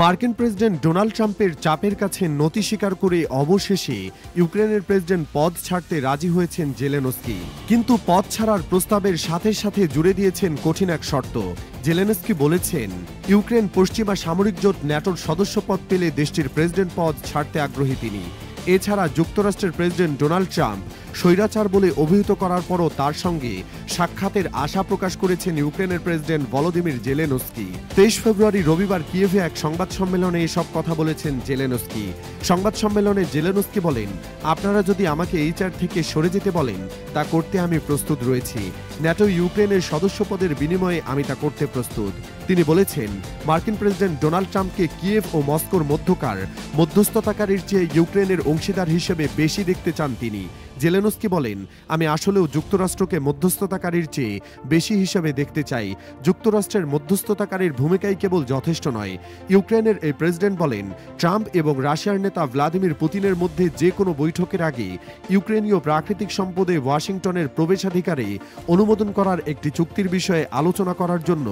মার্কিন president Donald ট্রাম্পের চাপের কাছে নতি স্বীকার করে অবশেষে ইউক্রেনের প্রেসিডেন্ট পদ ছাড়তে রাজি হয়েছেন জেলেনস্কি। কিন্তু পদ ছাড়ার প্রস্তাবের সাথে সাথে জুড়ে দিয়েছেন কঠিন এক শর্ত। জেলেনস্কি বলেছেন, ইউক্রেন পশ্চিমা সামরিক জোট ন্যাটোর সদস্যপদ পেলে দেশটির প্রেসিডেন্ট পদ ছাড়তে আগ্রহী তিনি। এছাড়া যুক্তরাষ্ট্রের প্রেসিডেন্ট ডোনাল্ড ট্রাম্প স্বৈরাচার বলে অভিহিত করার পরও তার সঙ্গে সাক্ষাতের আশা প্রকাশ করেছেন ইউক্রেনের প্রেসিডেন্ট ভলোদিমির জেলেনস্কি। 23 ফেব্রুয়ারি রবিবার কিয়েভে এক সংবাদ সম্মেলনে এসব কথা বলেছেন জেলেনস্কি। সংবাদ সম্মেলনে জেলেনস্কি বলেন, আপনারা যদি আমাকে এই চেয়ার থেকে সরে যেতে বলেন তা করতে আমি প্রস্তুত রয়েছি। ন্যাটো ইউক্রেনের সদস্যপদের বিনিময়ে আমি তা করতে প্রস্তুত। তিনি বলেছেন, মার্কিন প্রেসিডেন্ট ডোনাল্ড ট্রাম্পকে কিয়েভ ও মস্কোর মধ্যকার মধ্যস্থতাকারীর চেয়ে ইউক্রেনের অংশীদার হিসেবে বেশি দেখতে চান তিনি। জেলেনস্কি বলেন, আমি আসলেও যুক্তরাষ্ট্রকে মধ্যস্থতাকারীর চেয়ে বেশি হিসেবে দেখতে চাই। যুক্তরাষ্ট্রের মধ্যস্থতাকারীর ভূমিকাই কেবল যথেষ্ট নয়। ইউক্রেনের এই প্রেসিডেন্ট বলেন, ট্রাম্প এবং রাশিয়ার নেতা ভ্লাদিমির পুতিনের মধ্যে যে কোনো বৈঠকের আগে ইউক্রেনীয় প্রাকৃতিক সম্পদে ওয়াশিংটনের প্রবেশাধিকারে অনুমোদন করার একটি চুক্তির বিষয়ে আলোচনা করার জন্য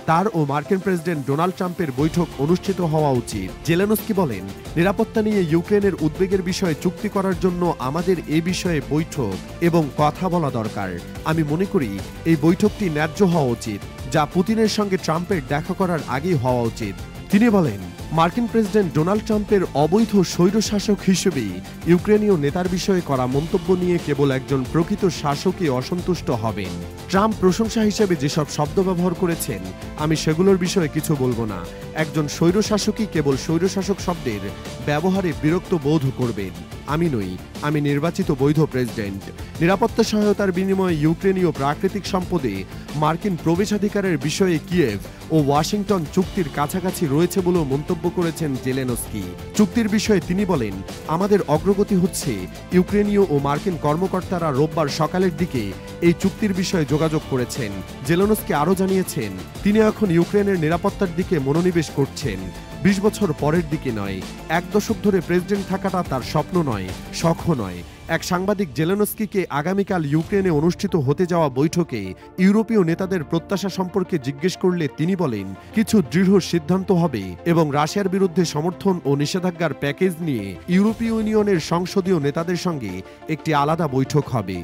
তার ও মার্কিন প্রেসিডেন্ট ডোনাল্ড ট্রাম্পের বৈঠক অনুষ্ঠিত হওয়া উচিত। জেলেনস্কি বলেন, নিরাপত্তা নিয়ে ইউক্রেনের উদ্বেগের বিষয়ে চুক্তি করার জন্য আমাদের এই বিষয়ে বৈঠক এবং কথা বলা দরকার। আমি মনে করি এই বৈঠকটি ন্যায্য হওয়া উচিত, যা পুতিনের সঙ্গে ট্রাম্পের দেখা করার আগেই হওয়া উচিত। তিনি বলেন, মার্কিন প্রেসিডেন্ট ডোনাল্ড ট্রাম্পের অবৈধ স্বৈরশাসক হিসেবে ইউক্রেনীয় নেতার বিষয়ে করা মন্তব্য নিয়ে কেবল একজন প্রকৃত শাসকই অসন্তুষ্ট হবেন। ট্রাম্প প্রশংসা হিসেবে যেসব শব্দ ব্যবহার করেছেন আমি সেগুলোর বিষয়ে কিছু বলবো না। একজন স্বৈরশাসকই কেবল স্বৈরশাসক শব্দের ব্যবহারে বিরক্ত বোধ করবেন। আমি নই, আমি নির্বাচিত বৈধ প্রেসিডেন্ট। নিরাপত্তা সহায়তার বিনিময়ে ইউক্রেনীয় প্রাকৃতিক সম্পদে মার্কিন প্রবেশাধিকারের বিষয়ে কিয়েভ ও ওয়াশিংটন চুক্তির কাছাকাছি রয়েছে বলেও মন্তব্য করেছেন জেলেনস্কি। চুক্তির বিষয়ে তিনি বলেন, আমাদের অগ্রগতি হচ্ছে। ইউক্রেনীয় ও মার্কিন কর্মকর্তারা রোববার সকালের দিকে এই চুক্তির বিষয়ে যোগাযোগ করেছেন। জেলেনস্কি আরও জানিয়েছেন, তিনি এখন ইউক্রেনের নিরাপত্তার দিকে মনোনিবেশ করছেন। 20 বছর পরের দিকে নয়, 1 দশক ধরে প্রেসিডেন্ট থাকাটা তার স্বপ্ন নয়, শখও নয়। এক সাংবাদিক জেলেনস্কিকে আগামীকাল ইউক্রেনে অনুষ্ঠিত হতে যাওয়া বৈঠকে ইউরোপীয় নেতাদের প্রত্যাশা সম্পর্কে জিজ্ঞেস করলে তিনি বলেন, কিছু দৃঢ় সিদ্ধান্ত হবে এবং রাশিয়ার বিরুদ্ধে সমর্থন ও নিষেধাজ্ঞার প্যাকেজ নিয়ে ইউরোপীয় ইউনিয়নের সংসদীয় নেতাদের সঙ্গে একটি আলাদা বৈঠক হবে।